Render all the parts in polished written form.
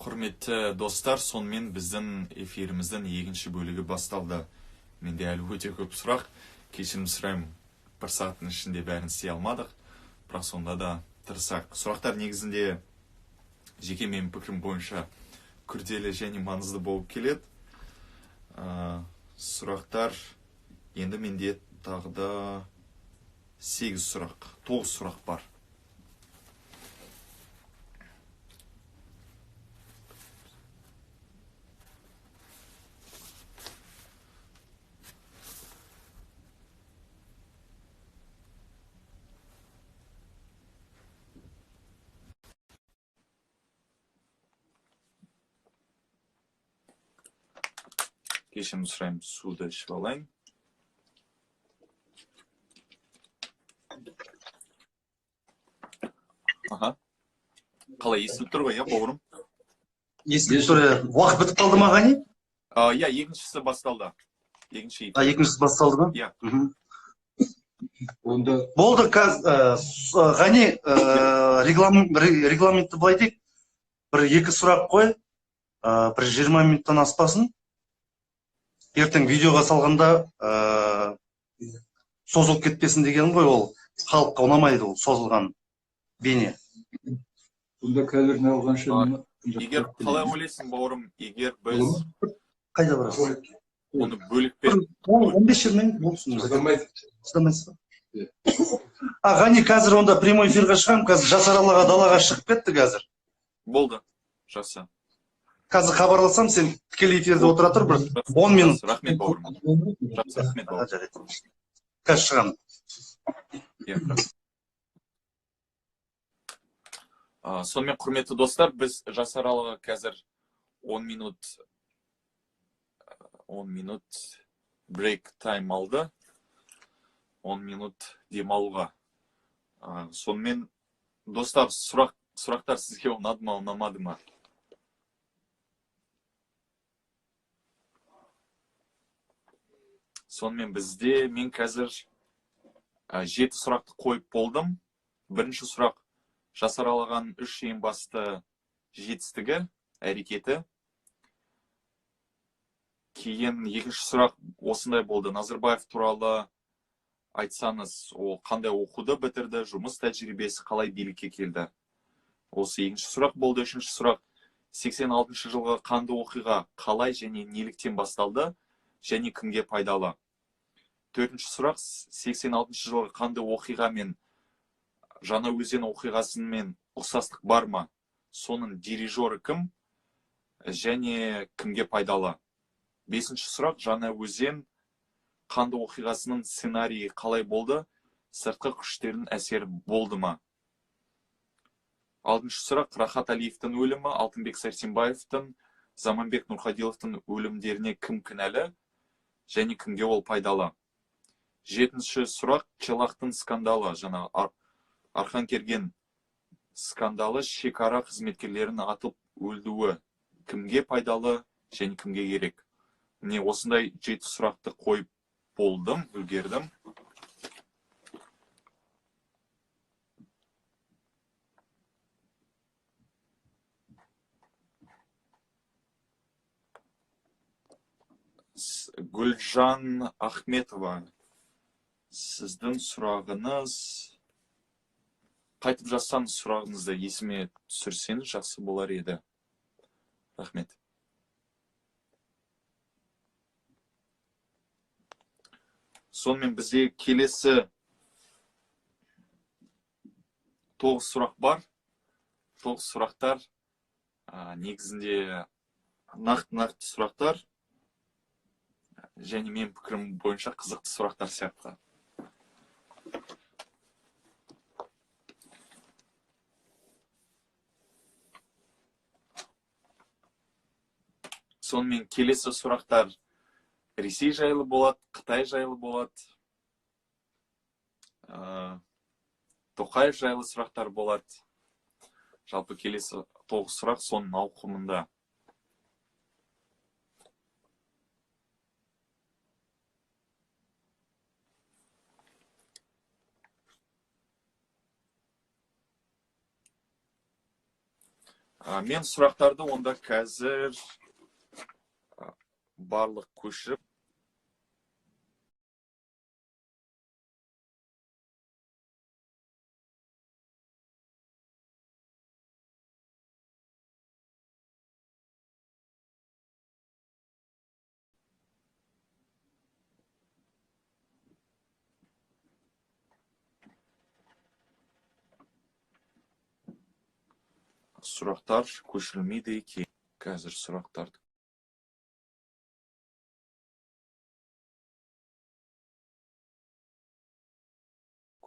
Құрметті достар, сонымен біздің эфиріміздің екінші бөлігі басталды. Менде әлі өте көп сұрақ. Кешірім сұраймын, бір сағаттың ішінде бәрін істей алмадық. Бірақ сонда да тырысақ. Сұрақтар негізінде жеке менің пікірім бойынша күрделі және маңызды болып келеді. Сұрақтар енді менде тағы да 9 сұрақ бар. Кешірім сұраймын, суды ішіп алайын. Қалай естіліп тұр ғой, бауырым? Естіліп тұр. Уақыт бітіп қалды ма, Ғани? Екіншісі басталды. Екіншісі басталды ма? Иә. Болды, Ғани, регламентті былай дейік. Бір-екі сұрақ қой, бір 20 минуттан аспасын. Ертең видеоға салғанда созылып кетпесін деген ғой, ол халыққа ұнамайды, ол созылған бейне. Бұнда қазір не болғанша... Егер қалай ойлайсың, бауырым, егер біз... Қайда барасың? Оны бөлікпен... 15-20 минут болсын. Сыдамайсыз ба? Ғани, қазір онда прямой эфирға шығам, қазір Жасаралыға далаға шығып кетті қазір. Болды, жақсы. Қазір хабарласам, сен тікелей эфирде отыра тұр, бір 10 минут. Рахмет, бауырым. Жақсы, рахмет, бауырым. Қазір шығам. Сонымен, құрметті достар, біз Жасаралыға қазір 10 минут break time алды. 10 минут демалуға. Сонымен, достар, сұрақтар сізге ұнады ма, ұнамады ма? Сонымен бізде мен қазір 7 сұрақты қойып болдым. Бірінші сұрақ Жасаралыған 3 ең басты жетістігі, әрекеті. Кейін екінші сұрақ осындай болды. Назарбаев туралы айтсаңыз, ол қандай оқуды бітірді, жұмыс тәжірибесі қалай билікке келді. Осы екінші сұрақ болды. Үшінші сұрақ 86 жылғы қанды оқиға қалай және неліктен басталды және кімге пайдалы. Төртінші сұрақ 86 жылғы қанды оқиға мен Жаңаөзен оқиғасымен ұқсастық бар ма? Соның дирижері кім және кімге пайдалы? Бесінші сұрақ Жаңаөзен қанды оқиғасының сценарийі қалай болды? Сыртқы күштердің әсері болды ма? Алтыншы сұрақ Рахат Алиевтің өлімі, Алтынбек Сәрсенбаевтың, Заманбек Нұрқадиловтың өлімдеріне кім кінәлі және кімге ол пайдалы? Жетінші сұрақ Челахтың скандалы, жаңа Арқан Керген скандалы, шекара қызметкерлерін атып өлдіуі кімге пайдалы және кімге керек? Міне осындай 7 сұрақты қойып болдым, үлгердім. Гүлжан Ахметова, сіздің сұрағыңыз, қайтып жазсаңыз сұрағыңызды есіме түсірсеңіз жақсы болар еді. Рахмет. Сонымен бізде келесі 9 сұрақ бар. 9 сұрақтар негізінде нақты сұрақтар және мен пікірім бойынша қызықты сұрақтар сияқты. Сонымен келесі сұрақтар Ресей жайлы болады, Қытай жайлы болады, Тоқаев жайлы сұрақтар болады. Жалпы келесі 9 сұрақ соның ауқымында. Мен сұрақтарды онда қазір барлық көшіріп сұрақтар көшірілмейді екен. Қазір сұрақтарды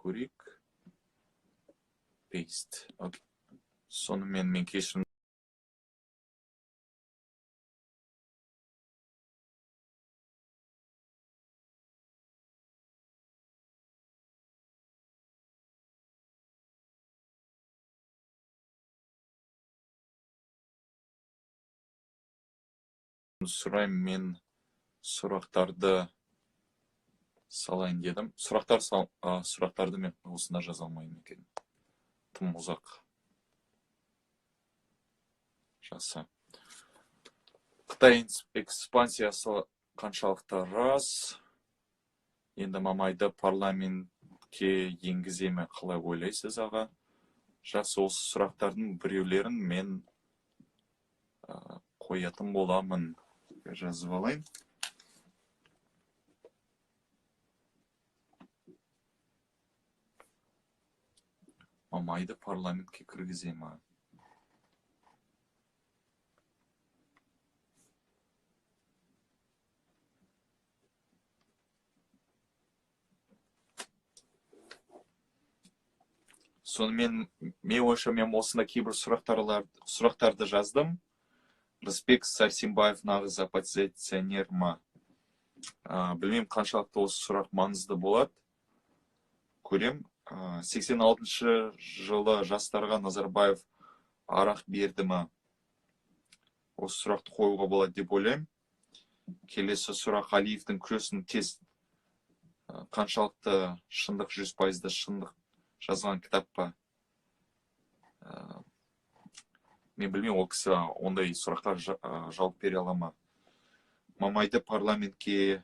көрейік. Paste. Сонымен мен кешірім сұраймын, мен сұрақтарды салайын дедім. Сұрақтарды мен осында жаза алмаймын екен. Тым ұзақ. Жаса. Қытай экспансиясы қаншалықты рас? Енді Мамайды парламентке енгіземе қалай ойлайсыз, аға? Жасы осы сұрақтардың біреулерін мен қоятын боламын. Жазып алайын. Мамайды парламентке кіргіземе? Сонымен, мен ойша мен осында кейбір сұрақтарды жаздым. Рысбек Сәрсенбаев нағыз оппозиционер ма? Білмеймін, қаншалықты осы сұрақ маңызды болады. Көрем. 86 жылы жастарға Назарбаев арақ берді ма? Осы сұрақты қоюға болады деп ойлаймын. Келесі сұрақ: Алиевтің күресін тез қаншалықты шындық, 100% шындық жазған кітап па? Мен білмеймін, ол кісі ондай сұраққа жауап бере ала ма? Мамайды парламентке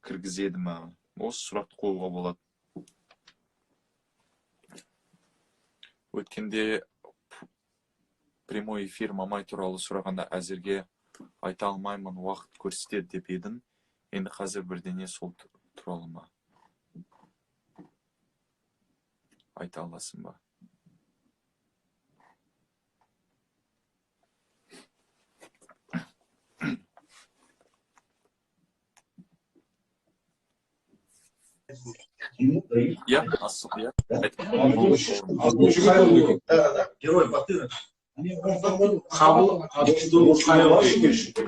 кіргізеді ма? Осы сұрақты қоюға болады. Өткенде прямой эфир Мамай туралы сұрағанда әзірге айта алмаймын, уақыт көрсетеді деп едің. Енді қазір бірдеңе сол туралы ма? Айта аласың ба? Я, асық, я. Герой Батыров.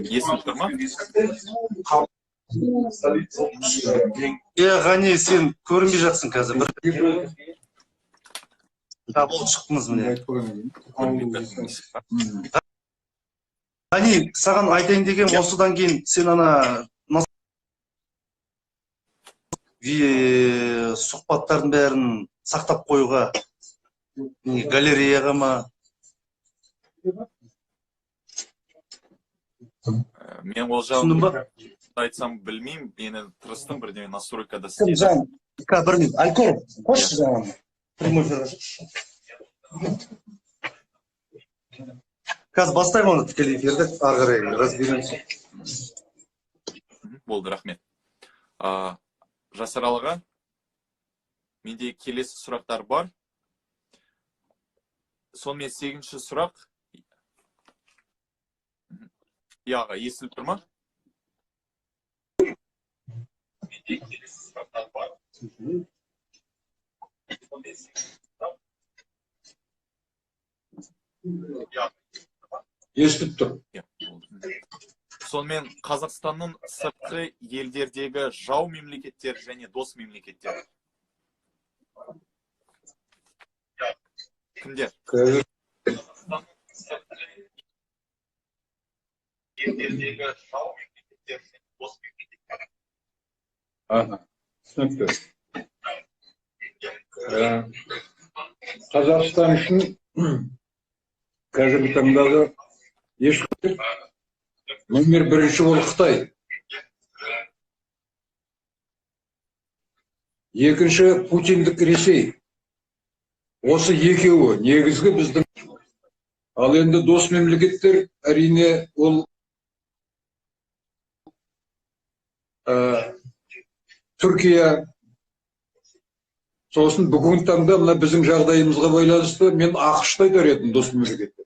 Есім тұр ма? Ғани, сен көрінбей жатсың қазір. Бұл шықтыңыз міне. Ғани, саған айтайын деген, осыдан кейін сен сұхбаттардың бәрін сақтап қоюға, галереяға ма? Мен ол жағын айтсам білмеймін, мені тырыстым бірден настройкада істедім. Алькор, қойшы жаңағы. Прямой эфирға шықшы. Қазір бастаймын оны тікелей эфирді, ары қарай разбереміз. Болды, рахмет. Жасаралыға, менде келесі сұрақтар бар. Сонымен 8-ші сұрақ. Яға, естіліп тұр ма? Менде келесі сұрақтар бар. Естіп тұр. Сонымен Қазақстанның сыртқы елдердегі жау мемлекеттер және дос мемлекеттер. Кімдер? Елдердегі жау мемлекеттер және дос мемлекеттер. Түсінікті. Қазақстан үшін қазіргі таңдағы ешқандай номер бірінші ол Қытай. Екінші Путиндік Ресей. Осы екеуі негізгі біздің. Ал енді дос мемлекеттер әрине ол Түркия. Сосын бүгінгі таңда мына біздің жағдайымызға байланысты мен ақш-ты айтар едім дос мемлекеттер.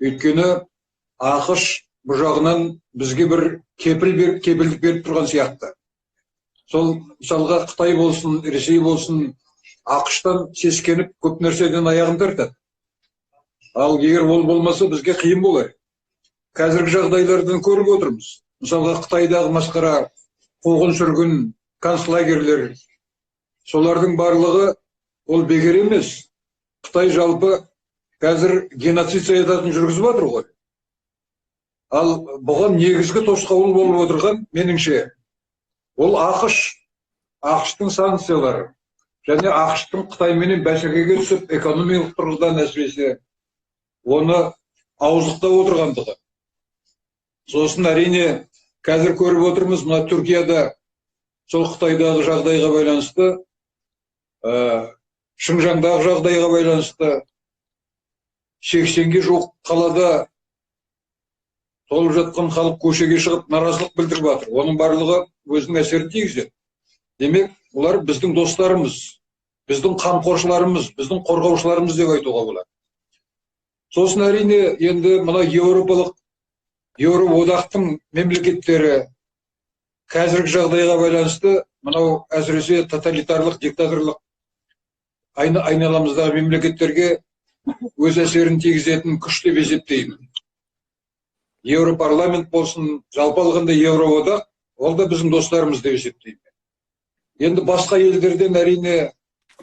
Өйткені ақш бұл жағынан бізге бір кепілдік беріп тұрған сияқты. Сол мысалға Қытай болсын, Ресей болсын, ақш-тан сескеніп көп нәрседен аяғын тартады. Ал егер ол болмаса бізге қиын болар. Қазіргі жағдайлардан көріп отырмыз. Мысалға Қытайдағы масқара қуғын сүргін концлагерлер, солардың барлығы ол бекер емес. Қытай жалпы қазір геноцид саясатын жүргізіп жатыр ғой. Ал бұған негізгі тосқауыл болып отырған меніңше ол ақш-тың санкциялары және ақш-тың Қытайменен бәсекеге түсіп экономикалық тұрғыдан әсіресе оны ауыздықтап отырғандығы. Сосын әрине қазір көріп отырмыз, мына Түркияда сол Қытайдағы жағдайға байланысты, Шыңжаңдағы жағдайға байланысты 80-ге жуық қалада толып жатқан халық көшеге шығып наразылық білдіріп жатыр. Оның барлығы өзінің әсерін тигізеді. Демек, олар біздің достарымыз, біздің қамқоршыларымыз, біздің қорғаушыларымыз деп айтуға болады. Сосын әрине енді мына Еуроодақтың мемлекеттері қазіргі жағдайға байланысты мынау әсіресе тоталитарлық, диктаторлық айналамыздағы мемлекеттерге өз әсерін тигізетін күш деп есептеймін. Еуропарламент болсын, жалпы алғанда Еуроодақ, ол да біздің достарымыз деп есептеймін. Енді басқа елдерден әрине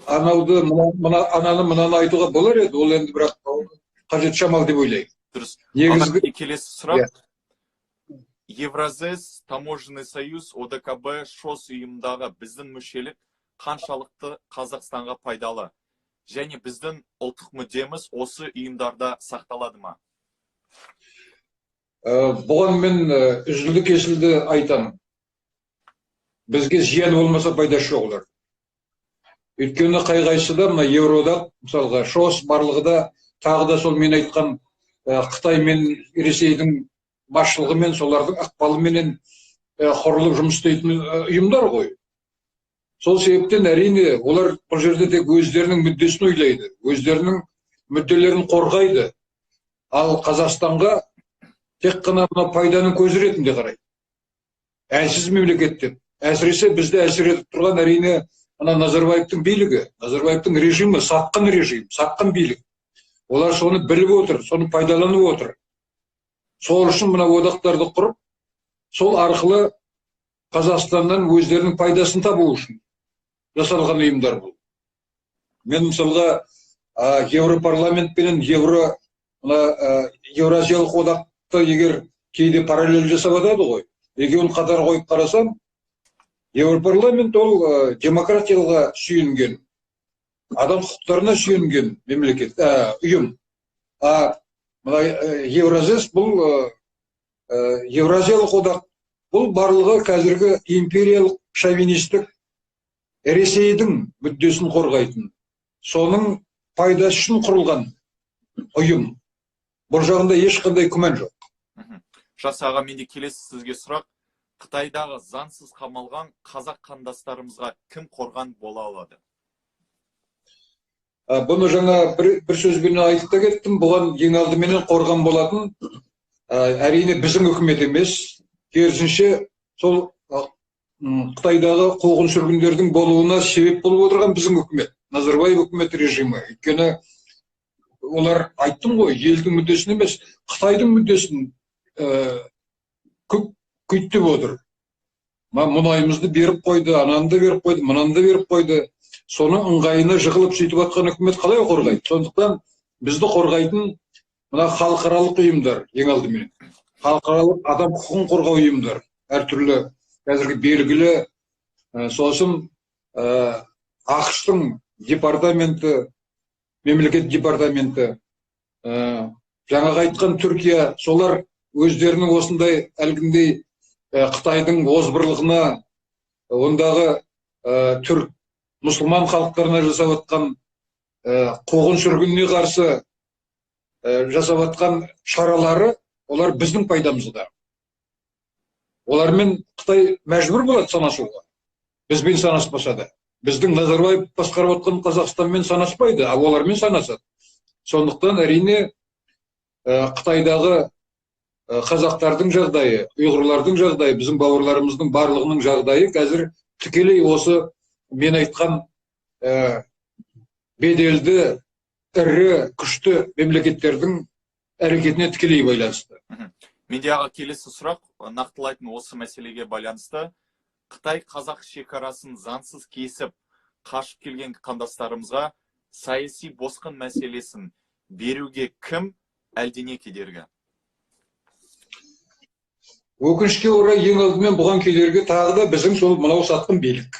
ананы мынаны айтуға болар еді, ол енді бірақ қажет шамал деп ойлаймын. Дұрыс. Негізгі келесі сұрақ. Евразес, Таможенный союз, ОДКБ, ШОС ұйымдағы біздің мүшелік қаншалықты Қазақстанға пайдалы? Және біздің ұлттық мүддеміз осы ұйымдарда сақталады ма? Бұған мен үзілді кесілді айтамын. Бізге зиян болмаса пайдасы жоқ олар. Өйткені қай-қайсысы да мына Еуроодақ, мысалға ШОС барлығы да тағы да сол мен айтқан Қытай мен Ресейдің басшылығымен, солардың ықпалыменен құрылып жұмыс істейтін ұйымдар ғой. Сол себептен әрине олар бұл жерде тек өздерінің мүддесін ойлайды, өздерінің мүдделерін қорғайды. Ал Қазақстанға тек қана пайданың көзі ретінде қарайды. Әлсіз мемлекеттен. Әсіресе бізді әсер етіп тұрған әрине Назарбаевтың билігі, Назарбаевтың режимі, сатқын режим, сатқын билік. Олар соны біліп отыр, соны пайдаланып отыр. Сол үшін мына одақтарды құрып, сол арқылы Қазақстаннан өздерінің пайдасын табу үшін жасалған ұйымдар бұл. Мен мысалға Еуропарламент пенен Еуразиялық одақты егер кейде параллель жасап жатады ғой, екеуін қатар қойып қарасам, Еуропарламент ол демократияға сүйенген, адам құқықтарына сүйенген мемлекет, ұйым. Евразес бұл Еуразиялық одақ, бұл барлығы қазіргі империялық шовинистік Ресейдің мүддесін қорғайтын, соның пайдасы үшін құрылған ұйым. Бұл жағында ешқандай күмән жоқ. Жас аға, менде келесі сізге сұрақ. Қытайдағы заңсыз қамалған қазақ қандастарымызға кім қорған бола алады? Бұны жаңа бір сөзбен айтып та кеттім. Бұған ең алдыменен қорған болатын әрине біздің үкімет емес, керісінше сол Қытайдағы қуғын сүргіндердің болуына себеп болып отырған біздің үкімет, Назарбаев үкімет режимі. Өйткені олар, айттым ғой, елдің мүддесін емес, Қытайдың мүддесін күйтіп отыр. Мұнайымызды беріп қойды, ананды беріп қойды, мынанды беріп қойды. Соның ыңғайына жығылып сөйтіп атқан үкімет қалай қорғайды? Сондықтан бізді қорғайтын мына халықаралық ұйымдар, ең алдымен. Халықаралық адам құқығын қорғау ұйымдар, әртүрлі қазіргі белгілі, сосын ақш-тың департаменті, мемлекет департаменті, жаңағы айтқан Түркия, солар өздерінің осындай әлгіндей Қытайдың озбырлығына, ондағы түрк мұсылман халықтарына жасап жатқан қуғын сүргініне қарсы жасап жатқан шаралары, олар біздің пайдамызда. Олармен Қытай мәжбүр болады санасуға. Бізбен санаспаса да. Біздің Назарбаев басқарып жатқан Қазақстанмен санаспайды, ал олармен санасады. Сондықтан әрине Қытайдағы қазақтардың жағдайы, ұйғырлардың жағдайы, біздің бауырларымыздың барлығының жағдайы қазір тікелей осы мен айтқан беделді, ірі, күшті мемлекеттердің әрекетіне тікелей байланысты. Менде аға келесі сұрақ, нақтылайтын осы мәселеге байланысты. Қытай қазақ шекарасын заңсыз кесіп, қашып келген қандастарымызға саяси босқын мәселесін беруге кім әлдене кедергі? Өкінішке орай ең алдымен бұған кедергі тағы да біздің сол мынау сатқын билік.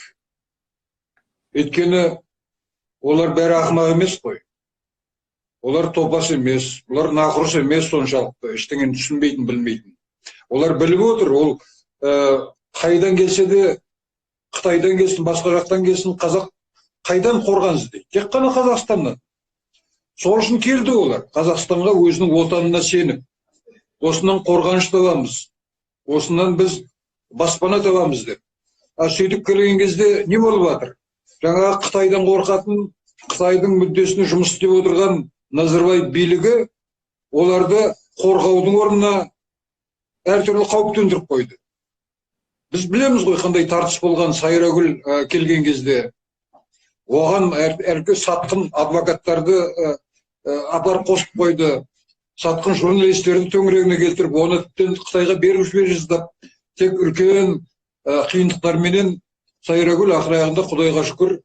Өйткені олар бәрі ақымақ емес қой. Олар топас емес, олар нақұрыс емес соншалықты, ештеңені түсінбейтін, білмейтін. Олар біліп отыр, ол қайдан келсе де, Қытайдан келсін, басқа жақтан келсін, қазақ қайдан қорған іздейді? Тек қана Қазақстаннан. Сол үшін келді олар. Қазақстанға өзінің отанына сеніп, осынан қорғаныш табамыз, осынан біз баспана табамыз деп. Сөйтіп келген кезде не болып жатыр? Жаңағы Қытайдан қорқатын, Қытайдың мүддесіне жұмыс істеп отырған Назарбаев билігі оларды қорғаудың орнына әртүрлі қауіп төндіріп қойды. Біз білеміз ғой қандай тартыс болған Сайрагүл келген кезде. Оған әркі сатқын адвокаттарды апарып қосып қойды. Сатқын журналистерді төңірегіне келтіріп, оны Қытайға беріп жіберді. Тек үлкен қиындықтарменен Сайрагүл ақыр аяғында Құдайға шүкір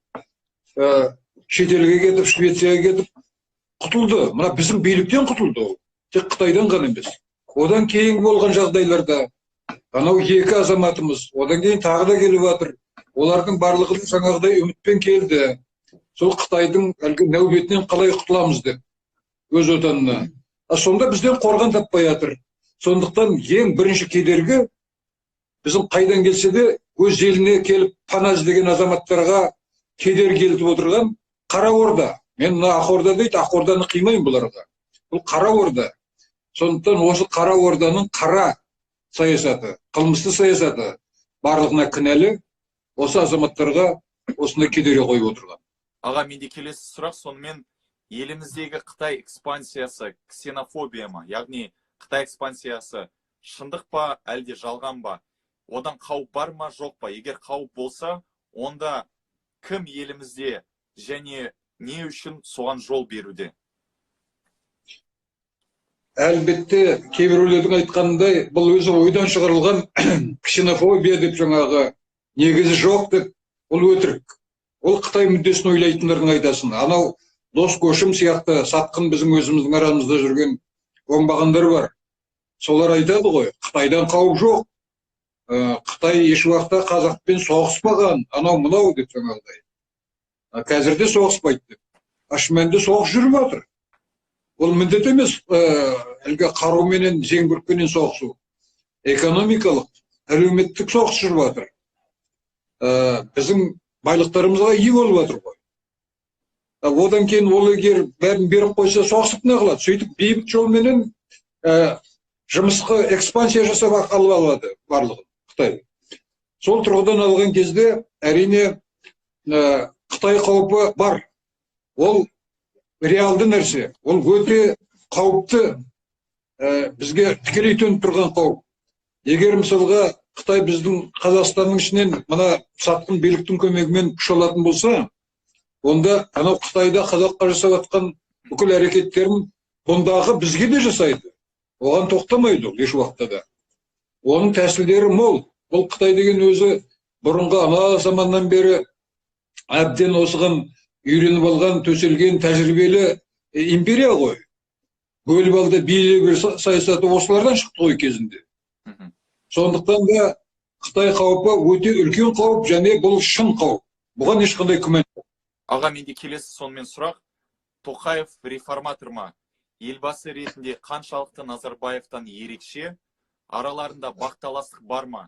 шетелге кетіп, Швецияға кетіп құтылды. Мына біздің биліктен құтылды ол. Тек Қытайдан ғана емес. Одан кейін болған жағдайларда анау екі азаматымыз, одан кейін тағы да келіп жатыр. Олардың барлығы жаңағыдай үмітпен келді. Сол Қытайдың әлгі нәубетінен қалай құтыламыз деп, өз отанына. Сонда бізден қорған таппай жатыр. Сондықтан ең бірінші кедергі біздің қайдан келсе де өз еліне келіп пана іздеген азаматтарға кедергі келтіріп отырған Қара Орда. Мен мына Ақ Орда дейді, Ақ Орданы қимаймын бұларға. Бұл Қара Орда. Сондықтан осы Қара Орданың қара саясаты, қылмысты саясаты барлығына кінәлі, осы азаматтарға осындай кедергі қойып отырған. Аға, менде келесі сұрақ, сонымен еліміздегі Қытай экспансиясы ксенофобия ма? Яғни Қытай экспансиясы шындық па, әлде жалған ба? Одан қауіп бар ма, жоқ па? Егер қауіп болса, онда кім елімізде және не үшін соған жол беруде? Әлбетте, кейбіреулердің айтқанындай, бұл өзі ойдан шығарылған ксенофобия деп жаңағы негізі жоқ деп, бұл өтірік. Ол Қытай мүддесін ойлайтындардың айтасын. Анау дос көшім сияқты сатқын біздің өзіміздің арамызда жүрген оңбағандар бар. Солар айтады ғой, Қытайдан қауіп жоқ. Қытай еш уақытта қазақпен соғыспаған, анау мынау деп жаңағыдай. Қазірде соғыспайды деп. Шынымен соғыс жүріп жатыр. Ол міндет емес, әлгі қаруменен, зеңбірекпенен соғысу. Экономикалық, әлеуметтік соғыс жүріп жатыр. Біздің байлықтарымызға ие болып жатыр ғой. Одан кейін ол егер бәрін беріп қойса, соғысып не қылады? Сөйтіп бейбіт жолменен жұмысқа экспансия жасап алып алады барлығын Қытай. Сол тұрғыдан алған кезде әрине Қытай қаупі бар. Ол реалды нәрсе. Ол өте қауіпті, бізге тікелей төніп тұрған қауіп. Егер мысалға Қытай біздің Қазақстанның ішінен мына сатқын биліктің көмегімен күш алатын болса, онда анау Қытайда қазаққа жасап жатқан бүкіл әрекеттерін бұндағы бізге де жасайды. Оған тоқтамайды ол еш уақытта да. Оның тәсілдері мол. Бұл Қытай деген өзі бұрынғы ана заманнан бері әбден осыған үйреніп алған, төселген, тәжірибелі империя ғой. Бөліп алды, билік саясаты осылардан шықты ғой кезінде. Сондықтан да Қытай қаупі өте үлкен қауіп, және бұл шын қауіп. Бұған ешқандай күмән жоқ. Аға, менде келесі сонымен сұрақ. Тоқаев реформатор ма? елбасы ретінде қаншалықты Назарбаевтан ерекше, араларында бақталастық бар ма?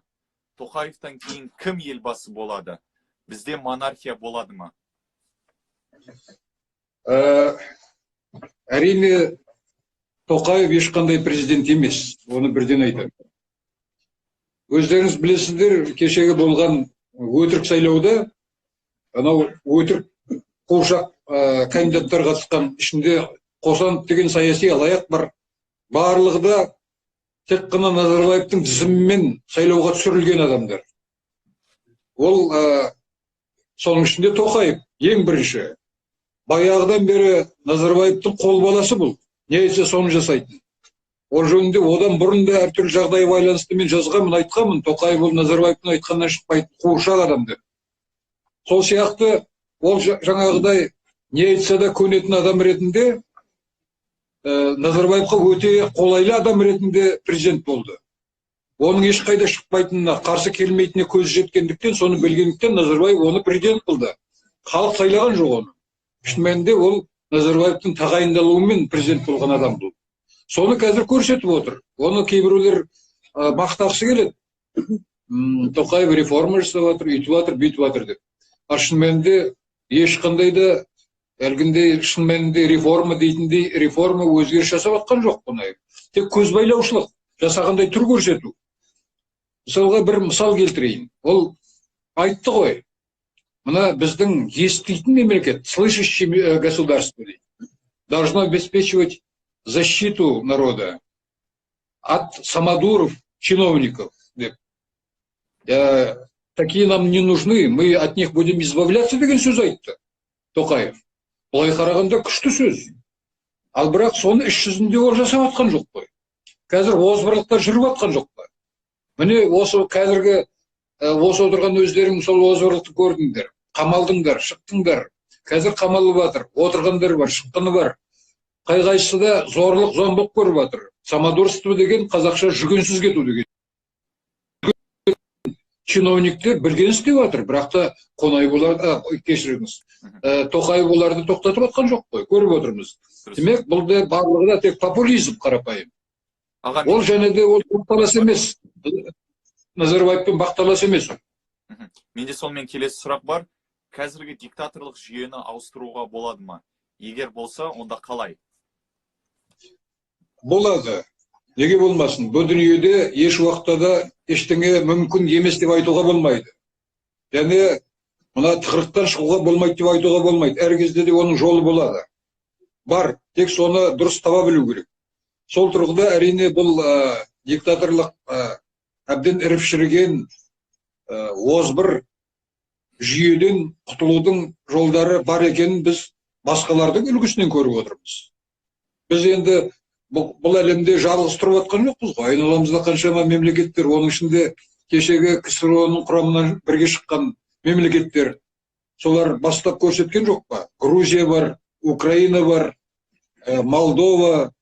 Тоқаевтан кейін кім елбасы болады? Бізде монархия болады ма? Әрине, Тоқаев ешқандай президент емес, оны бірден айтамын. Өздеріңіз білесіздер, кешегі болған өтірік сайлауда, анау өтірік қуыршақ кандидаттар қатысқан ішінде Қосанов деген саяси алаяқ бар. Барлығы да тек қана Назарбаевтың тізімімен сайлауға түсірілген адамдар. Ол соның ішінде Тоқаев ең бірінші. Баяғыдан бері Назарбаевтың қолбаласы бұл. Не айтса соны жасайтын. Ол жөнінде одан бұрын да әртүрлі жағдай байланысты мен жазғанмын, айтқанмын. Тоқаев ол Назарбаевтың айтқаннан шықпайтын қуыршақ адам деп. Сол сияқты ол жаңағыдай не айтса да көнетін адам ретінде Назарбаевқа өте қолайлы адам ретінде президент болды. Оның ешқайда шықпайтынына, қарсы келмейтініне көзі жеткендіктен, соны білгендіктен Назарбаев оны президент қылды. Халық сайлаған жоқ оны. Шын мәнінде ол Назарбаевтың тағайындалуымен президент болған адам бұл. Соны қазір көрсетіп отыр. Оны кейбіреулер мақтағысы келеді. Тоқаев реформа жасап жатыр, үйтіп жатыр, бүйтіп жатыр деп. Шын мәнінде ешқандай да әлгіндей шын мәнінде реформа дейтіндей реформа өзгеріс жасап жатқан жоқ бұны. Тек көзбайлаушылық, жасағандай түр көрсету. Мысалға бір мысал келтірейін. Ол айтты ғой. Мына біздің еститін мемлекет, слышащее государство, должно обеспечивать защиту народа от самодуров, чиновников. Такие нам не нужны, мы от них будем избавляться деген сөз айтты Тоқаев. Былай қарағанда күшті сөз. Ал бірақ соны іс жүзінде ол жасап атқан жоқ қой. Қазір озбырлықтар жүріп атқан жоқ қой. Міне осы қазіргі осы отырған өздерің сол озбырлықты көрдіңдер. Қамалдыңдар, шықтыңдар. Қазір қамалып жатыр, отырғандар бар, шыққаны бар. Қай-қайсысы да зорлық, зомбылық көріп жатыр. Самодурство деген қазақша жүгенсіз кету деген. Чиновниктер білген істеп жатыр, бірақ та Қонай оларды, кешіріңіз, Тоқаев оларды тоқтатып атқан жоқ қой, көріп отырмыз. Демек, бұл да барлығы да тек популизм қарапайым. Ол және де ол бақталас емес. Назарбаевпен бақталас емес. Менде сонымен келесі сұрақ бар. Қазіргі диктаторлық жүйені ауыстыруға болады ма? Егер болса, онда қалай? Болады. Неге болмасын? Бұл дүниеде еш уақытта да ештеңе мүмкін емес деп айтуға болмайды. Және мына тығырықтан шығуға болмайды деп айтуға болмайды. Әр кезде де оның жолы болады. Бар, тек соны дұрыс таба білу керек. Сол тұрғыда әрине бұл диктаторлық әбден іріп шіріген озбыр жүйеден құтылудың жолдары бар екенін біз басқалардың үлгісінен көріп отырмыз. Біз енді бұл әлемде жалғыз тұрып атқан жоқпыз ғой. Айналамызда қаншама мемлекеттер, оның ішінде кешегі КСРО-ның құрамынан бірге шыққан мемлекеттер, солар бастап көрсеткен жоқ па? Грузия бар, Украина бар, Молдова,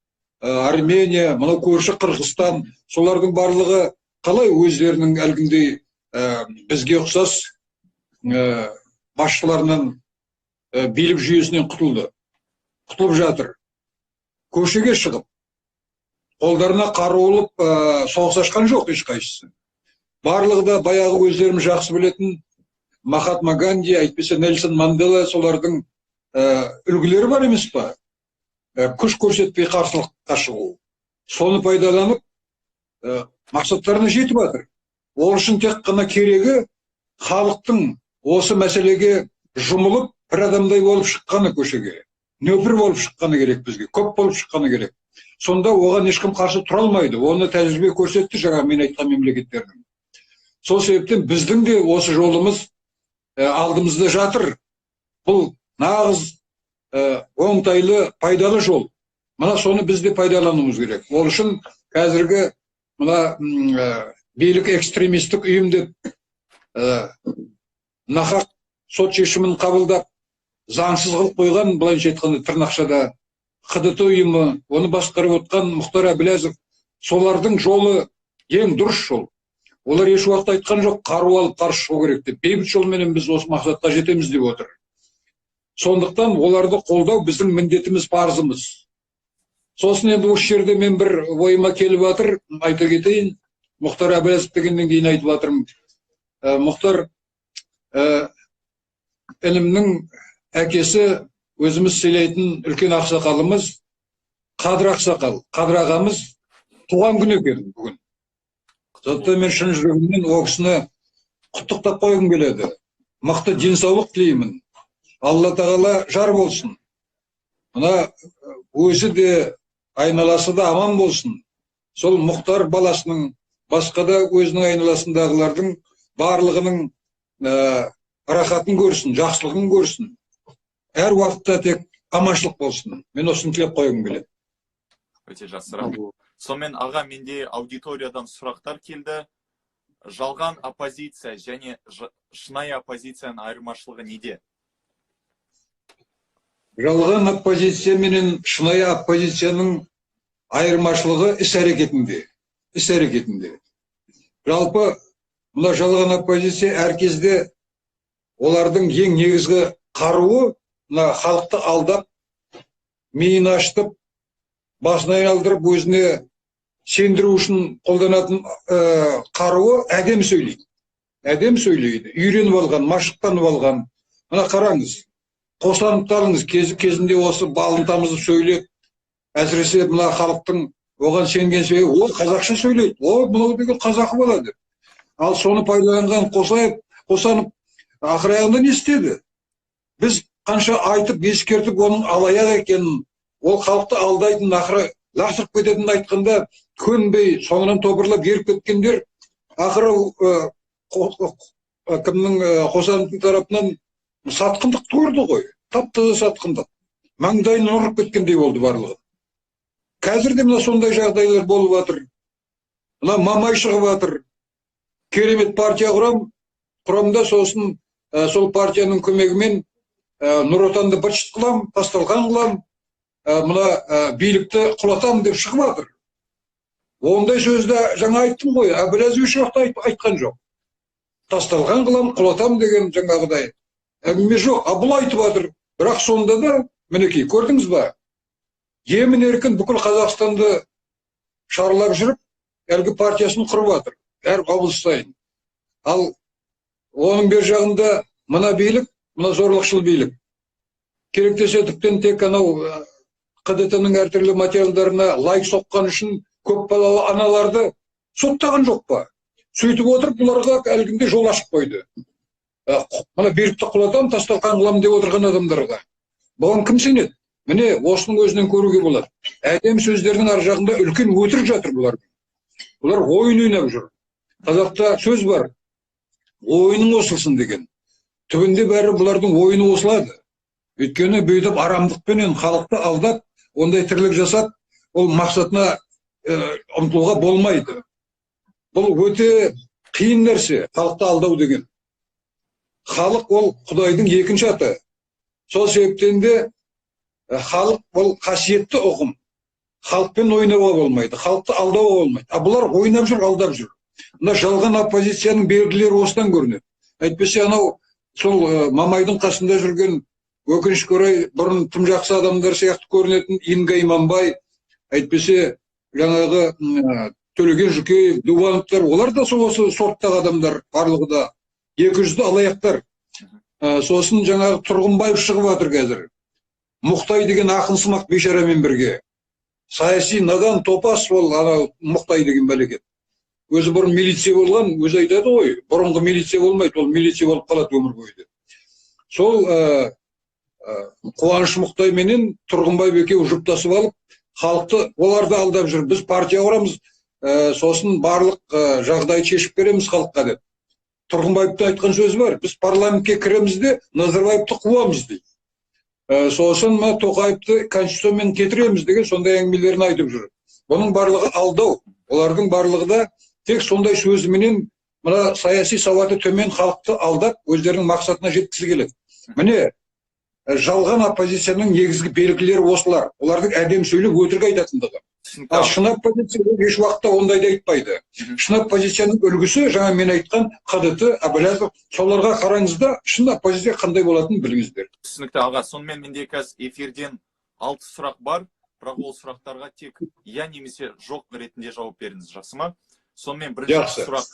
Армения, мынау көрші Қырғызстан, солардың барлығы қалай өздерінің әлгіндей бізге ұқсас басшыларынан билік жүйесінен құтылып жатыр. Көшеге шығып, қолдарына қару алып соғыс ашқан жоқ ешқайсысы. Барлығы да баяғы өздеріміз жақсы білетін Махатма Ганди, әйтпесе Нельсон Мандела, солардың үлгілері бар емес па? Күш көрсетпей қарсылыққа шығу. Соны пайдаланып, мақсаттарына жетіп жатыр. Ол үшін тек қана керегі халықтың осы мәселеге жұмылып, бір адамдай болып шыққаны көшеге. Нөпір болып шыққаны керек бізге, көп болып шыққаны керек. Сонда оған ешкім қарсы тұра алмайды. Оны тәжірибе көрсетті жаңа мен айтқан мемлекеттердің. Сол себептен біздің де осы жолымыз алдымызда жатыр. Бұл нағыз оңтайлы, пайдалы жол. Мына соны біз де пайдалануымыз керек. Ол үшін қазіргі мына билік экстремистік ұйым деп нақақ сот шешімін қабылдап заңсыз қылып қойған, былайша айтқанда тырнақшада ХДТ ұйымы, оны басқарып отқан Мұхтар Әбіләзов, солардың жолы ең дұрыс жол. Олар еш уақыт айтқан жоқ, қару алып қарсы шығу керек деп. Бейбіт жолменен біз осы мақсатқа жетеміз деп отыр. Сондықтан оларды қолдау біздің міндетіміз, парызымыз. Сосын енді осы жерде мен бір ойыма келіп жатыр, айта кетейін. Мұхтар Әбіләзов дегеннен кейін айтып жатырмын. Мұхтар інімнің әкесі өзіміз сыйлайтын үлкен ақсақалымыз, Қадыр ақсақал, Қадыр ағамыз туған күн екен бүгін. Сондықтан мен шын жүрегімнен ол кісіні құттықтап қойғым келеді. Мықты денсаулық тілеймін. Алла тағала жар болсын. Мына өзі де айналасы да аман болсын. Сол Мұхтар баласының, басқа да өзінің айналасындағылардың барлығының рахатын көрсін, жақсылығын көрсін. Әр уақытта тек аманшылық болсын. Мен осыны тілеп қойғым келеді. Өте жақсы, рахмет. Сонымен аға, менде аудиториядан сұрақтар келді. Жалған оппозиция және шынайы оппозицияның айырмашылығы неде? Жалған оппозиция менен шынайы оппозицияның айырмашылығы іс әрекетінде. Жалпы мына жалған оппозиция әр кезде олардың ең негізгі қаруы мына халықты алдап, миын ашытып, басын айналдырып, өзіне сендіру үшін қолданатын қаруы әдем сөйлейді. Әдем сөйлейді. Үйреніп алған, машықтанып алған. Мына қараңыз. Қосанып қалыңыз, кезінде осы балын тамызып сөйлеп, әсіресе мына халықтың оған сенген себебі, ол қазақша сөйлейді. О, мынау деген қазақы болады. Ал соны пайдаланған Қосанып ақыр аяғында не істеді? Біз қанша айтып, ескертіп, оның алаяқ екенін, ол халықты алдайтын, ақыры лақтырып кететінін айтқанда, көнбей, соңынан топырлап еріп кеткендер, ақыры Қосановтың тарапынан сатқындық көрді ғой. Тап-таза сатқындық. Маңдайын ұрып кеткендей болды барлығы. Қазір де мына сондай жағдайлар болып жатыр. Мына Мамай шығып жатыр. Керемет партия құрамында, сосын сол партияның көмегімен Нұр Отанды быт-шыт қылам, тасталқан қылам, мына билікті құлатам деп шығып жатыр. Ондай сөзді жаңа айттым ғой, Әбіләзов еш уақытта айтқан жоқ. Тасталған қылам, құлатам деген жаңағыдай әңгіме жоқ. Бұл айтып жатыр. Бірақ сонда да, мінекей, көрдіңіз ба? Емін еркін бүкіл Қазақстанды шарлап жүріп, әлгі партиясын құрып жатыр. Әр облыс сайын. Ал оның бер жағында мына билік, мына зорлықшыл билік. Керек десе тіптен тек анау КДТ-ның әртүрлі материалдарына лайк соққан үшін көп балалы аналарды соттаған жоқ па? Сөйтіп отырып, бұларға әлгінде жол ашып қойды. Мына берікті құлатам, тасталқан қылам деп отырған адамдарға. Бұған кім сенеді? Міне, осының өзінен көруге болады. Әдем сөздердің ар жағында үлкен өтірік жатыр бұлардың. Бұлар ойын ойнап жүр. Қазақта сөз бар. Ойының осылсын деген. Түбінде бәрі бұлардың ойыны осылады. Өйткені бүйтіп арамдықпенен халықты алдап, ондай тірлік жасап, ол мақсатына ұмтылуға болмайды. Бұл өте қиын нәрсе, халықты алдау деген. Халық ол Құдайдың екінші аты. Сол себептен де халық бұл қасиетті ұғым. Халықпен ойнауға болмайды, халықты алдауға болмайды. Бұлар ойнап жүр, алдап жүр. Мына жалған оппозицияның белгілері осыдан көрінеді. Әйтпесе анау сол Мамайдың қасында жүрген өкінішке орай бұрын тым жақсы адамдар сияқты көрінетін Инга Иманбай, әйтпесе жаңағы Төлеген Жүкеев, Дубановтар, олар да осы сорттағы адамдар, барлығы да 200-ді алаяқтар. Сосын жаңағы Тұрғынбаев шығып жатыр қазір. Мұқтай деген ақын сымақ бейшарамен бірге. Саяси надан топас ол Мұқтай деген бәлекет. Өзі бұрын милиция болған, өзі айтады ғой, бұрынғы милиция болмайды, ол милиция болып қалады өмір бойы. Сол Қуаныш Мұқтай менен Тұрғынбаев екеуі жұптасып алып, халықты оларды алдап жүр. Біз партия құрамыз, сосын барлық жағдайды шешіп береміз халыққа деп. Тұрғынбаевтың айтқан сөзі бар. Біз парламентке кіреміз де Назарбаевты қуамыз дейді. Сосын Тоқаевты конституциямен кетіреміз деген сондай әңгімелерін айтып жүр. Бұның барлығы алдау. Олардың барлығы да тек сондай сөзіменен мына саяси сауаты төмен халықты алдап, өздерінің мақсатына жеткісі келеді. Міне, жалған оппозицияның негізгі белгілері осылар. Олардың әдем сөйлеп өтірік айтатындығы. Ал шын оппозиция еш уақытта ондайды айтпайды. Шын оппозицияның үлгісі, жаңа мен айтқан КДТ, Әбіләзов, соларға қараңызда шын оппозиция қандай болатынын біліңіздер. Түсінікті аға. Сонымен менде қазір эфирден 6 сұрақ бар. бірақ ол сұрақтарға тек иә немесе жоқ ретінде жауап беріңіз, жақсы ма? Сонымен бірінші сұрақ,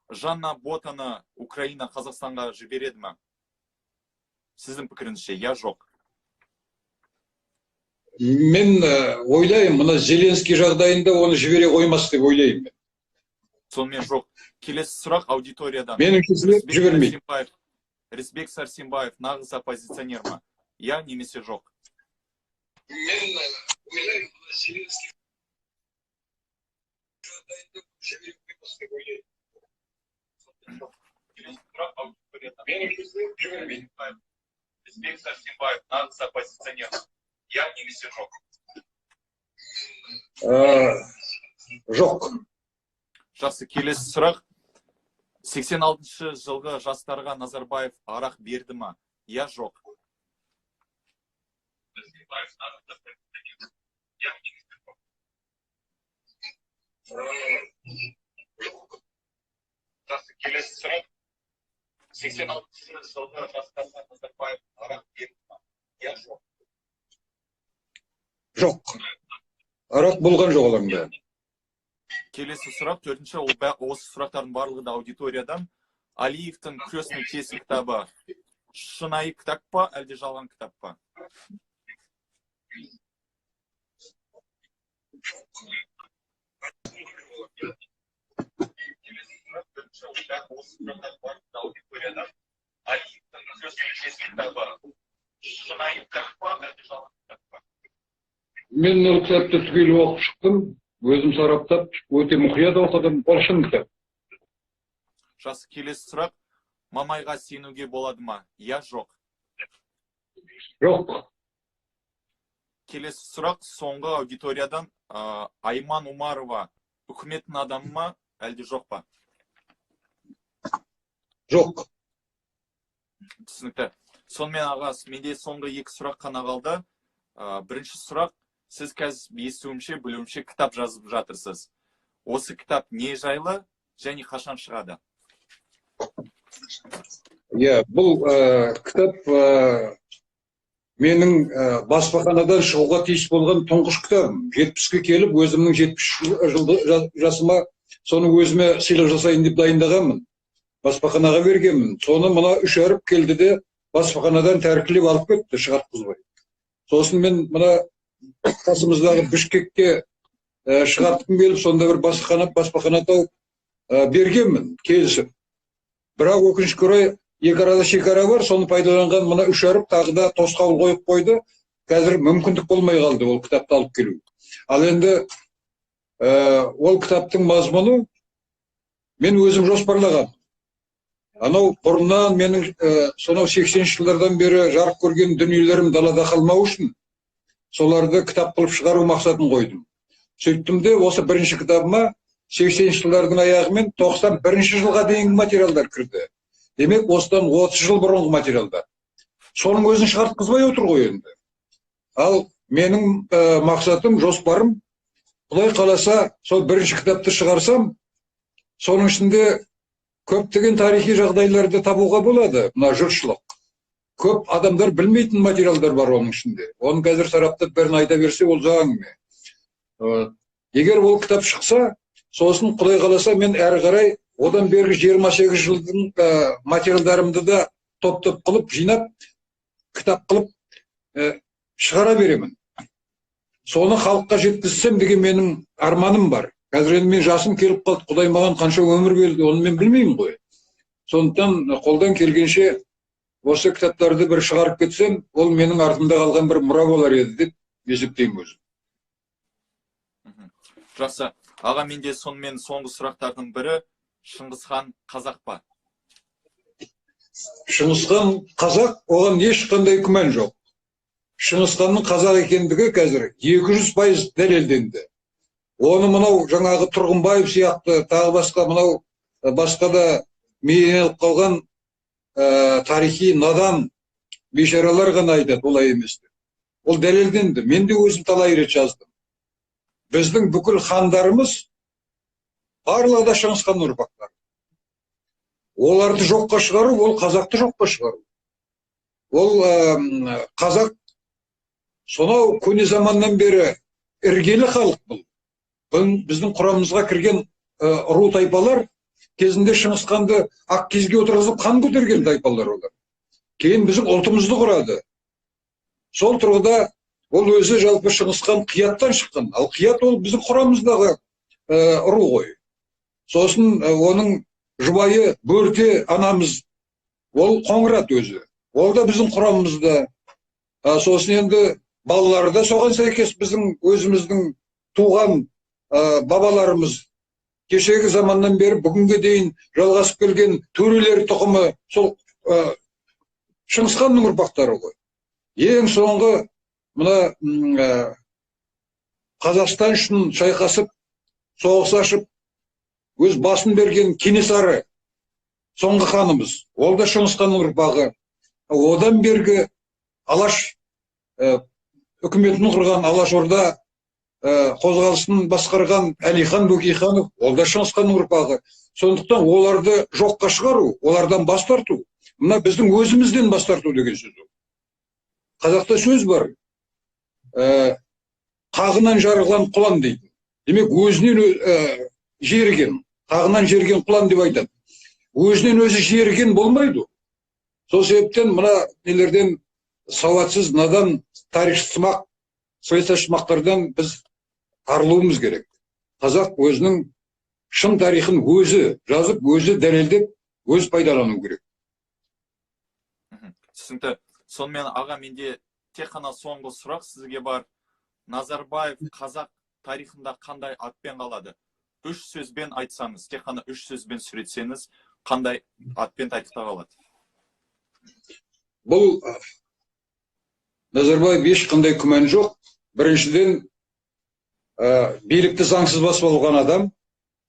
Жанна Ботаны Украина Қазақстанға жібереді ме? Сіздің пікіріңізше, иә жоқ? Мен ойлаймын, мына Зеленский жағдайында оны жібере қоймас деп ойлаймын. Сонымен жоқ. Келесі сұрақ аудиториядан. Меніңше жібермейді. Рысбек Сарсенбаев нағыз оппозиционер ма? Я немесе жоқ? Мен ойлаймын, мына Зеленский жағдайында жібере қоймас деп ойлаймын. Келесі сұрақ аудиториядан. Меніңше жібермейді. Рысбек Сарсенбаев нағыз оппозиционер ма? Я немесе жоқ? Жоқ. Жақсы, келесі сұрақ. 86 жылғы жастарға Назарбаев арақ берді ма? Я жоқ? Жақсы, келесі сұрақ. 86 жылғы жастарға Назарбаев арақ берді ма? Я жоқ? Жоқ. Арақ болған жоқ оларда. Келесі сұрақ, төртінші, осы сұрақтардың барлығы да аудиториядан. Алиевтің «Крестный тесть» кітабы шынайы кітап па, әлде жалған кітап па? Келесі сұрақ, төртінші, осы сұрақтардың барлығы да аудиториядан. Алиевтің «Крестный тесть» кітабы шынайы кітап па, әлде жалған кітап па? Мен ол кітапты түгел оқып шықтым. Өзім сараптап, өте мұқият оқыдым. Ол шын кітап. Жақсы, келесі сұрақ. Мамайға сенуге болады ма? Я жоқ? Жоқ. Келесі сұрақ, соңғы аудиториядан. Айман Умарова үкіметтің адамы ма, әлде жоқ па? Жоқ. Түсінікті. Сонымен ағас, менде соңғы екі сұрақ қана қалды. Бірінші сұрақ, сіз қазір естуімше, білуімше кітап жазып жатырсыз. Осы кітап не жайлы және қашан шығады? Бұл кітап менің баспаханадан шығуға тиіс болған тұңғыш кітабым. 70-ке келіп, өзімнің 70 жасыма соны өзіме сыйлық жасайын деп дайындағанмын. Баспаханаға бергенмін. Соны мына 3 әріп келді де баспаханадан тәркілеп алып кетті, шығартқызбай. Сосын мен мына қасымыздағы Бішкекке шығартқым келіп, сонда бір баспахана тауып бергенмін, келісіп. Бірақ өкінішке орай, екі арада шекара бар, соны пайдаланған мына 3 әріп тағы да тосқауыл қойып қойды. Қазір мүмкіндік болмай қалды ол кітапты алып келу. Ал енді ол кітаптың мазмұны мен өзім жоспарлаған. Анау бұрыннан менің сонау 80-ші жылдардан бері жарық көрген дүниелерім далада қалмау үшін соларды кітап қылып шығару мақсатын қойдым. Сөйттім де осы бірінші кітабыма 80-ші жылдардың аяғымен 91-ші жылға дейінгі материалдар кірді. Демек, осыдан 30 жыл бұрынғы материалдар. Соның өзін шығартқызбай отыр ғой енді. Ал менің мақсатым, жоспарым, Құдай қаласа, сол бірінші кітапты шығарсам, соның ішінде көптеген тарихи жағдайларды табуға болады, мына жұртшылық. Көп адамдар білмейтін материалдар бар оның ішінде. Оны қазір сараптап бәрін айта берсе, ол жаң әңгіме. Егер ол кітап шықса, сосын Құдай қаласа мен әрі қарай одан бергі 28 жылдың материалдарымды да топ-топ қылып, жинап, кітап қылып шығара беремін. Соны халыққа жеткізсем деген менің арманым бар. Қазір енді мен жасым келіп қалды, Құдай маған қанша өмір берді, оны мен білмеймін ғой. Сондықтан қолдан келгенше осы кітаптарды бір шығарып кетсем, ол менің артымда қалған бір мұра болар еді деп есептеймін өзім. Жақсы. Аға, менде сонымен соңғы сұрақтардың бірі, Шыңғысхан қазақ па? Шыңғысхан қазақ, оған ешқандай күмән жоқ. Шыңғысханның қазақ екендігі қазір 200% дәлелденді. Оны мынау жаңағы Тұрғынбаев сияқты, тағы басқа мынау басқа да мейірленіп қалған тарихи надан бейшаралар ғана айтады, олай емес. Ол дәлелденді. Мен де өзім талай рет жаздым. Біздің бүкіл хандарымыз барлығы да Шыңғысхан ұрпақтары. Оларды жоққа шығару, ол қазақты жоққа шығару. Ол қазақ сонау көне заманнан бері іргелі халық бұл. Біздің құрамымызға кірген ру тайпалар кезінде Шыңғысханды ақ киізге отырғызып хан көтерген тайпалар олар. Кейін біздің ұлтымызды құрады. Сол тұрғыда ол өзі жалпы Шыңғысхан қияттан шыққан. Ал қият ол біздің құрамымыздағы ру ғой. Сосын оның жұбайы Бөрте анамыз, ол Қоңырат өзі. Ол да біздің құрамымызда. Сосын енді балалары да соған сәйкес біздің өзіміздің туған бабаларымыз кешегі заманнан бері бүгінге дейін жалғасып келген төрелер тұқымы сол Шыңғысханның ұрпақтары ғой. Ең соңғы мына Қазақстан үшін шайқасып, соғыс ашып, өз басын берген Кенесары соңғы ханымыз. Ол да Шыңғысханның ұрпағы. Одан бергі Алаш үкіметін құрған, Алашорда қозғалысын басқарған Әлихан Бөкейханов, ол да Шыңғысханның ұрпағы. Сондықтан оларды жоққа шығару, олардан бас тарту, мына біздің өзімізден бас тарту деген сөз. Қазақта сөз бар, қағынан жарылған құлан дейді. Демек, өзінен жерген, қағынан жерген құлан деп айтады. Өзінен өзі жерген болмайды. Сол себептен мына нелерден сауатсыз, надан, тарихшымақ, саясатшымақтардан біз арылуымыз керек. Қазақ өзінің шын тарихын өзі жазып, өзі дәлелдеп, өз пайдалану керек. Түсінікті. Сонымен аға, менде тек қана соңғы сұрақ сізге бар. Назарбаев қазақ тарихында қандай атпен қалады? 3 сөзбен айтсаңыз, тек қана 3 сөзбен сүретсеңіз, қандай атпен тарихта қалады? Бұл Назарбаев ешқандай күмән жоқ. Біріншіден, билікті заңсыз басып алған адам,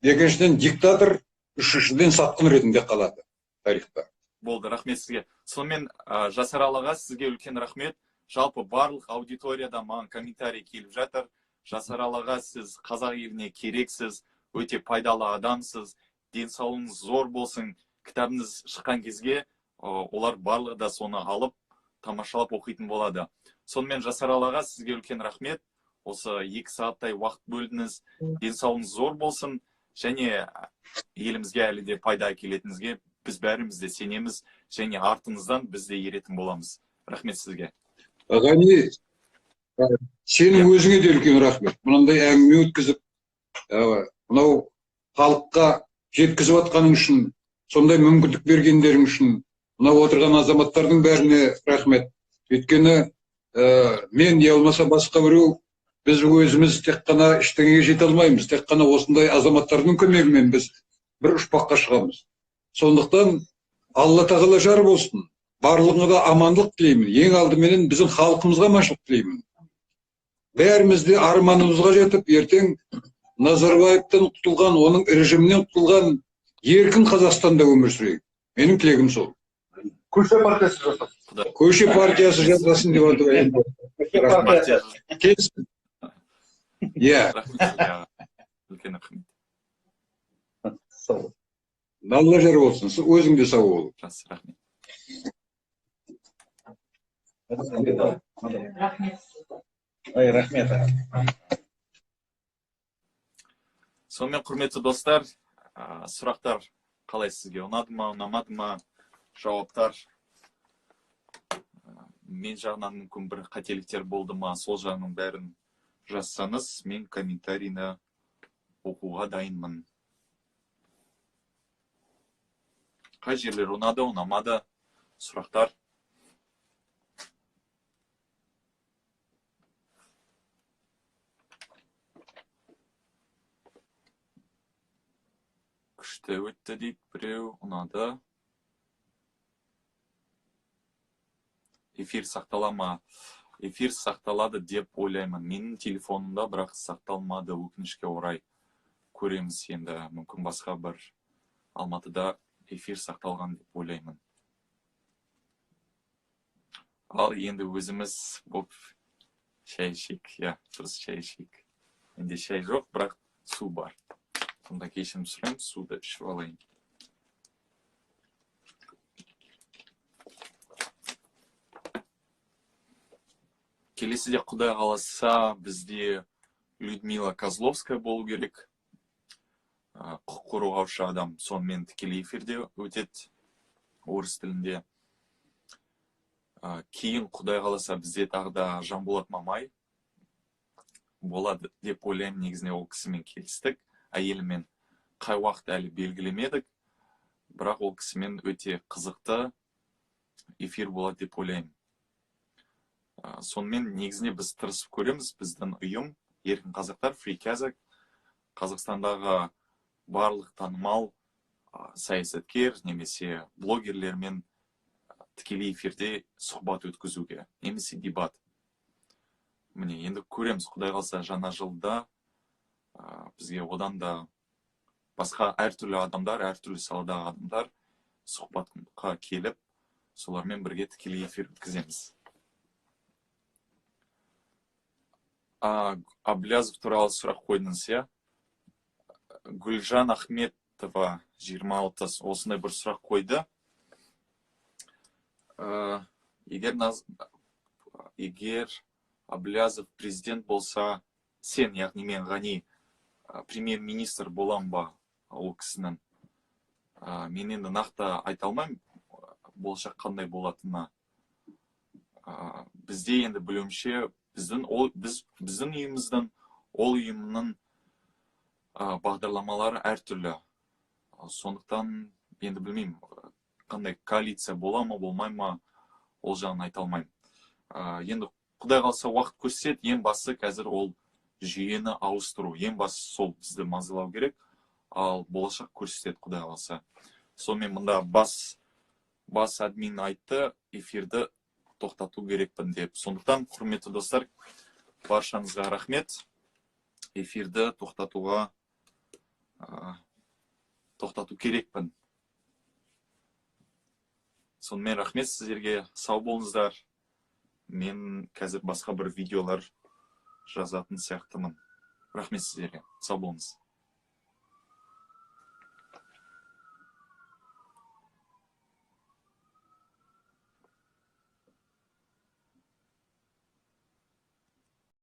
екіншіден диктатор, үшіншіден сатқын ретінде қалады тарихта. Болды, рахмет сізге. Сонымен Жасар аға, сізге үлкен рахмет. Жалпы барлық аудиторияда маған комментарий келіп жатыр. Жасар аға, сіз қазақ еліне керексіз, өте пайдалы адамсыз, денсаулығыңыз зор болсын. Кітабыңыз шыққан кезге олар барлығы да соны алып, тамашалап оқитын болады. Сонымен Жасар аға, сізге үлкен рахмет. Осы 2 сағаттай уақыт бөлдіңіз. Денсаулығыңыз зор болсын, және елімізге әлі де пайда әкелетінізге біз бәріміз де сенеміз, және артыңыздан біз де еретін боламыз. Рахмет сізге. Ғани, сенің өзіңе де үлкен рахмет. Мынандай әңгіме өткізіп, мынау халыққа жеткізіп атқаның үшін, сондай мүмкіндік бергендерің үшін, мынау отырған азаматтардың бәріне рахмет. Өйткені мен я болмаса басқа біреу, біз өзіміз тек қана ештеңеге жете алмаймыз. Тек қана осындай азаматтардың көмегімен біз бір ұшпаққа шығамыз. Сондықтан Алла тағала жар болсын. Барлығына да амандық тілеймін. Ең алдыменен біздің халқымызға аманшылық тілеймін. Бәрімізде арманымызға жетіп, ертең Назарбаевтан құтылған, оның режимінен құтылған еркін Қазақстанда өмір сүрейік. Менің тілегім сол. Көше партиясы жасасын. Көше партиясы жасасын деп отырмын. Келсін. Иә. Үлкен рахмет. Сау. Алла жар болсын. Өзің де сау бол. Жақсы, рахмет. Рахмет. Сонымен, құрметті достар, сұрақтар қалай сізге? Ұнады ма, ұнамады ма? Жауаптар мен жағынан мүмкін бір қателіктер болды ма? Сол жағының бәрін жазсаңыз, мен комментарийні оқуға дайынмын. Қай жерлер ұнады, ұнамады? Сұрақтар. Күшті өтті дейді біреу, ұнады. Эфир сақтала ма? Эфир сақталады деп ойлаймын. Менің телефонымда бірақ сақталмады, өкінішке орай. Көреміз енді, мүмкін басқа бір Алматыда эфир сақталған деп ойлаймын. Ал енді өзіміз болып шай ішейік. Я, дұрыс шай ішейік. Менде шай жоқ, бірақ су бар. Сонда кешірім сұраймын, суды ішіп алайын. Келесіде Құдай қаласа бізде Людмила Козловская болу керек. Құқық қорғаушы адам сонымен тікелей эфирде өтеді орыс тілінде. Кейін Құдай қаласа бізде тағы да Жанболат Мамай болады деп ойлаймын. Негізінде ол кісімен келістік. Әйелімен қай уақыт әлі белгілемедік, бірақ ол кісімен өте қызықты эфир болады деп ойлаймын. Сонымен негізінде біз тырысып көреміз. Біздің ұйым Еркін Қазақтар, Free Kazakh, Қазақстандағы барлық танымал саясаткер немесе блогерлермен тікелей эфирде сұхбат өткізуге, немесе дебат. Міне, енді көреміз, Құдай қалса жаңа жылда бізге одан да басқа әртүрлі адамдар, әртүрлі саладағы адамдар сұхбатқа келіп, солармен бірге тікелей эфир өткіземіз. Аблязов туралы сұрақ қойдыңыз, иә? Гүлжан Ахметова 26 осындай бір сұрақ қойды. Егер Аблязов президент болса, сен, яғни мен Ғани, премьер-министр болам ба ол кісінің? Мен енді нақты айта алмаймын, болашақ қандай болатынына. Бізде енді білуімше, біздің ұйымымыздың, ол ұйымның бағдарламалары әртүрлі. Сондықтан енді білмеймін, қандай коалиция бола ма, болмай ма, ол жағын айта алмаймын. Енді Құдай қалса уақыт көрсетеді, ең басы қазір ол жүйені ауыстыру. Ең басы сол бізді мазалау керек, ал болашақ көрсетеді Құдай қалса. Сонымен мұнда бас админ айтты, эфирді тоқтату керекпін деп. Сондықтан, құрметті достар, баршаңызға рахмет. Эфирді тоқтату керекпін. Сонымен рахмет сіздерге, сау болыңыздар. Мен қазір басқа бір видеолар жазатын сияқтымын. Рахмет сіздерге, сау болыңыз.